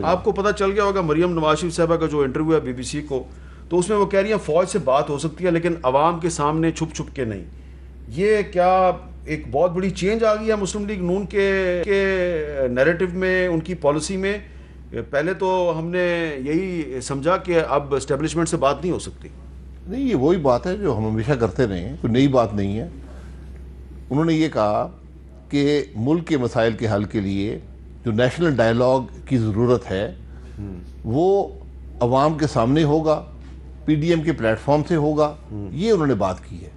آپ کو پتہ چل گیا ہوگا مریم نواز شریف صاحبہ کا جو انٹرویو ہے BBC کو، تو اس میں وہ کہہ رہی ہیں فوج سے بات ہو سکتی ہے لیکن عوام کے سامنے چھپ چھپ کے نہیں. یہ کیا ایک بہت بڑی چینج آ گئی ہے مسلم لیگ نون کے نیریٹو میں، ان کی پالیسی میں؟ پہلے تو ہم نے یہی سمجھا کہ اب اسٹیبلشمنٹ سے بات نہیں ہو سکتی. نہیں، یہ وہی بات ہے جو ہم ہمیشہ کرتے رہے ہیں، کوئی نئی بات نہیں ہے. انہوں نے یہ کہا کہ ملک کے مسائل کے حل کے لیے جو نیشنل ڈائیلاگ کی ضرورت ہے وہ عوام کے سامنے ہوگا، PDM کے پلیٹ فارم سے ہوگا. یہ انہوں نے بات کی ہے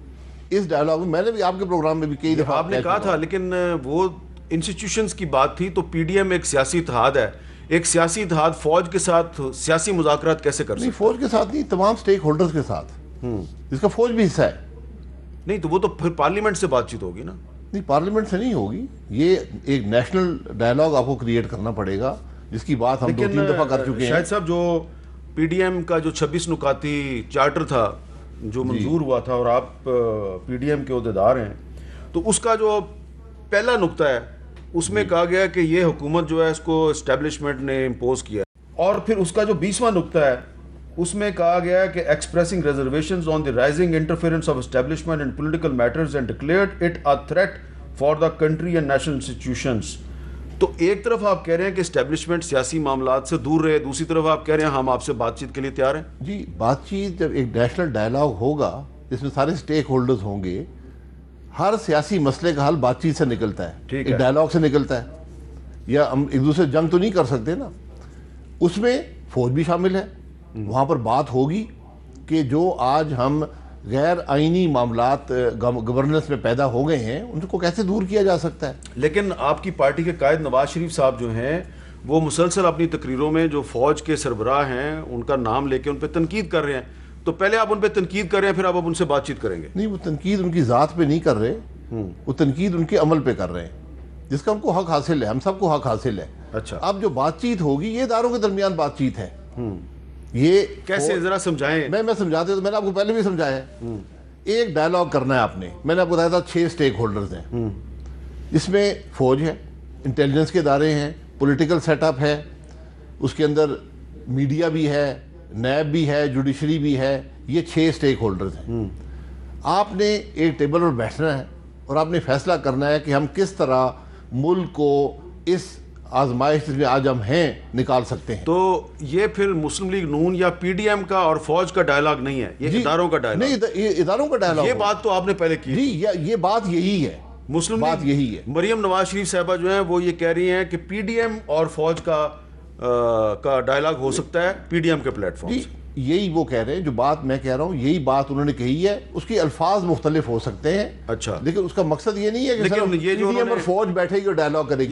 اس ڈائیلاگ میں. میں نے بھی آپ کے پروگرام میں بھی کئی دفعہ آپ نے کہا تھا، لیکن وہ انسٹیٹیوشنز کی بات تھی. تو PDM ایک سیاسی اتحاد ہے، ایک سیاسی اتحاد فوج کے ساتھ سیاسی مذاکرات کیسے کر سکتا ہے؟ نہیں، فوج کے ساتھ نہیں، تمام سٹیک ہولڈرز کے ساتھ، جس کا فوج بھی حصہ ہے. نہیں تو وہ تو پھر پارلیمنٹ سے بات چیت ہوگی نا. نہیں، پارلیمنٹ سے نہیں ہوگی. یہ ایک نیشنل ڈائیلاگ آپ کو کریٹ کرنا پڑے گا، جس کی بات ہم 2-3 دفعہ کر چکے ہیں. شاہد صاحب، جو PDM کا جو 26 نکاتی چارٹر تھا جو منظور ہوا تھا، اور آپ PDM کے عہدیدار ہیں، تو اس کا جو پہلا نقطہ ہے اس میں کہا گیا کہ یہ حکومت جو ہے اس کو اسٹیبلشمنٹ نے امپوز کیا ہے. اور پھر اس کا جو 20واں نقطہ ہے اس میں کہا گیا ہے کہ expressing reservations on the rising interference of establishment in political matters and declared it a threat for the country and national institutions. تو ایک طرف آپ کہہ رہے ہیں کہ اسٹیبلشمنٹ سیاسی معاملات سے دور رہے، دوسری طرف آپ کہہ رہے ہیں ہم آپ سے بات چیت کے لیے تیار ہیں. جی، بات چیت جب ایک نیشنل ڈائیلاگ ہوگا جس میں سارے سٹیک ہولڈرز ہوں گے، ہر سیاسی مسئلے کا حل بات چیت سے نکلتا ہے، ایک ڈائیلاگ سے نکلتا ہے. یا ہم ایک دوسرے جنگ تو نہیں کر سکتے نا. اس میں فوج بھی شامل ہے. وہاں پر بات ہوگی کہ جو آج ہم غیر آئینی معاملات گورننس میں پیدا ہو گئے ہیں ان کو کیسے دور کیا جا سکتا ہے. لیکن آپ کی پارٹی کے قائد نواز شریف صاحب جو ہیں وہ مسلسل اپنی تقریروں میں جو فوج کے سربراہ ہیں ان کا نام لے کے ان پہ تنقید کر رہے ہیں. تو پہلے آپ ان پہ تنقید کر رہے ہیں، پھر آپ ان سے بات چیت کریں گے؟ نہیں، وہ تنقید ان کی ذات پہ نہیں کر رہے، وہ تنقید ان کے عمل پہ کر رہے ہیں، جس کا ان کو حق حاصل ہے. ہم سب کو حق حاصل ہے. اچھا، اب جو بات چیت ہوگی یہ اداروں کے درمیان بات چیت ہے. یہ کیسے ذرا سمجھائیں. میں سمجھاتے تو میں نے آپ کو پہلے بھی سمجھایا ہے. ایک ڈائیلاگ کرنا ہے آپ نے. میں نے آپ کو بتایا تھا 6 سٹیک ہولڈرز ہیں. اس میں فوج ہے، انٹیلیجنس کے ادارے ہیں، پولیٹیکل سیٹ اپ ہے، اس کے اندر میڈیا بھی ہے، نیب بھی ہے، جوڈیشری بھی ہے. یہ 6 سٹیک ہولڈرز ہیں. آپ نے ایک ٹیبل پر بیٹھنا ہے اور آپ نے فیصلہ کرنا ہے کہ ہم کس طرح ملک کو اس آزمائش جس میں آج ہم ہیں نکال سکتے ہیں. تو یہ پھر مسلم لیگ نون یا PDM کا اور فوج کا ڈائیلاگ نہیں ہے، یہ اداروں کا ڈائیلاگ. نہیں، یہ اداروں کا ڈائیلاگ. یہ بات تو آپ نے پہلے کی. جی، یہ بات یہی ہے. مسلم بات یہی ہے. مریم نواز شریف صاحبہ جو ہیں وہ یہ کہہ رہی ہیں کہ PDM اور فوج کا ڈائیلاگ ہو سکتا ہے PDM کے پلیٹ فارم سے. یہی وہ کہہ رہے ہیں جو بات میں کہہ رہا ہوں، یہی بات انہوں نے کہی ہے. اس کے الفاظ مختلف ہو سکتے ہیں. اچھا، لیکن اس کا مقصد یہ نہیں ہے کہ PDM اور فوج بیٹھے گی اور ڈائیلاگ کرے گی.